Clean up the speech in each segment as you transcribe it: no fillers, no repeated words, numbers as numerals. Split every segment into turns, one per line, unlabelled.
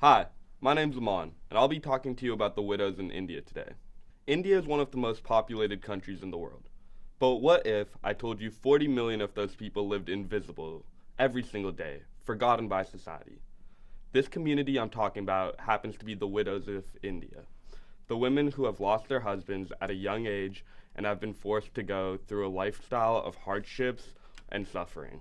Hi, my name's Ahman, and I'll be talking to you about the widows in India today. India is one of the most populated countries in the world. But what if I told you 40 million of those people lived invisible every single day, forgotten by society? This community I'm talking about happens to be the widows of India, the women who have lost their husbands at a young age and have been forced to go through a lifestyle of hardships and suffering.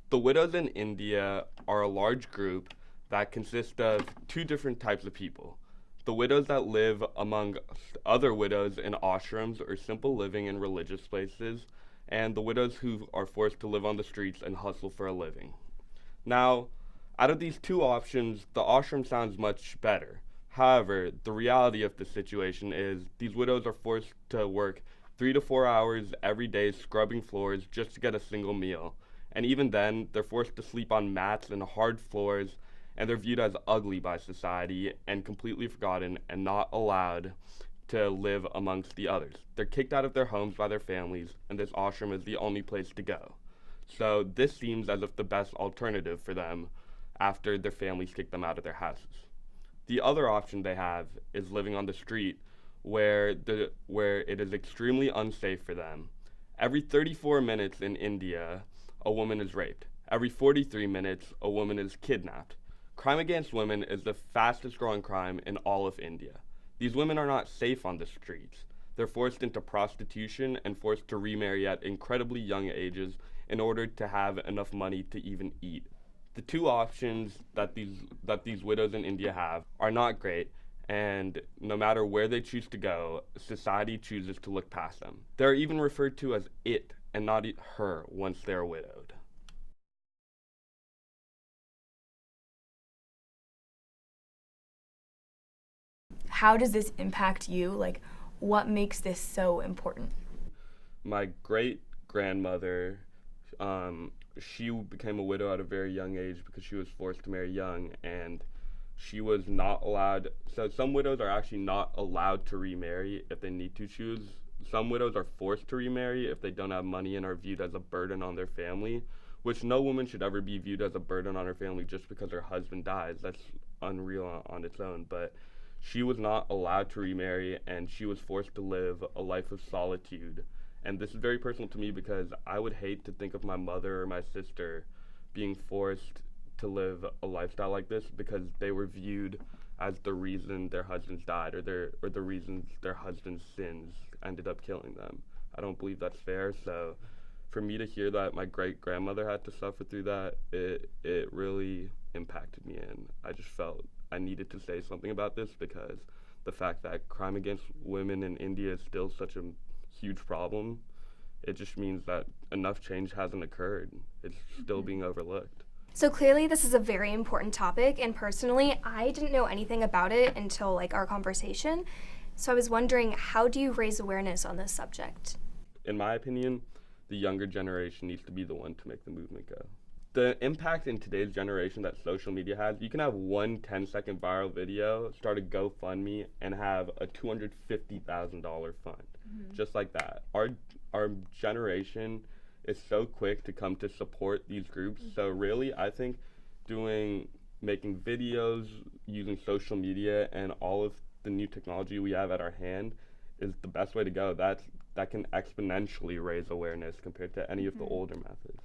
The widows in India are a large group that consists of two different types of people. The widows that live among other widows in ashrams or simple living in religious places, and the widows who are forced to live on the streets and hustle for a living. Now, out of these two options, the ashram sounds much better. However, the reality of the situation is these widows are forced to work 3 to 4 hours every day scrubbing floors just to get a single meal. And even then, they're forced to sleep on mats and hard floors, and they're viewed as ugly by society and completely forgotten and not allowed to live amongst the others. They're kicked out of their homes by their families, and this ashram is the only place to go. So this seems as if the best alternative for them after their families kick them out of their houses. The other option they have is living on the street where it is extremely unsafe for them. Every 34 minutes in India, a woman is raped. Every 43 minutes, a woman is kidnapped. Crime against women is the fastest growing crime in all of India. These women are not safe on the streets. They're forced into prostitution and forced to remarry at incredibly young ages in order to have enough money to even eat. The two options that these widows in India have are not great, and no matter where they choose to go, society chooses to look past them. They're even referred to as it and not her once they're widowed.
How does this impact you? Like, what makes this so important?
My great grandmother, she became a widow at a very young age because she was forced to marry young, and she was not allowed. So some widows are actually not allowed to remarry if they need to choose. Some widows are forced to remarry if they don't have money and are viewed as a burden on their family, which no woman should ever be viewed as a burden on her family just because her husband dies. That's unreal on its own. But she was not allowed to remarry, and she was forced to live a life of solitude. And this is very personal to me because I would hate to think of my mother or my sister being forced to live a lifestyle like this because they were viewed as the reason their husbands died, or the reasons their husbands' sins ended up killing them. I don't believe that's fair. So for me to hear that my great grandmother had to suffer through that, it really impacted me, and I just felt I needed to say something about this because the fact that crime against women in India is still such a huge problem, it just means that enough change hasn't occurred. It's still being overlooked.
So clearly this is a very important topic, and personally I didn't know anything about it until like our conversation. So I was wondering, how do you raise awareness on this subject?
In my opinion, the younger generation needs to be the one to make the movement go. The impact in today's generation that social media has, you can have one 10-second viral video, start a GoFundMe, and have a $250,000 fund. Just like that. Our generation is so quick to come to support these groups. So really, I think making videos, using social media, and all of the new technology we have at our hand is the best way to go. That can exponentially raise awareness compared to any of the older methods.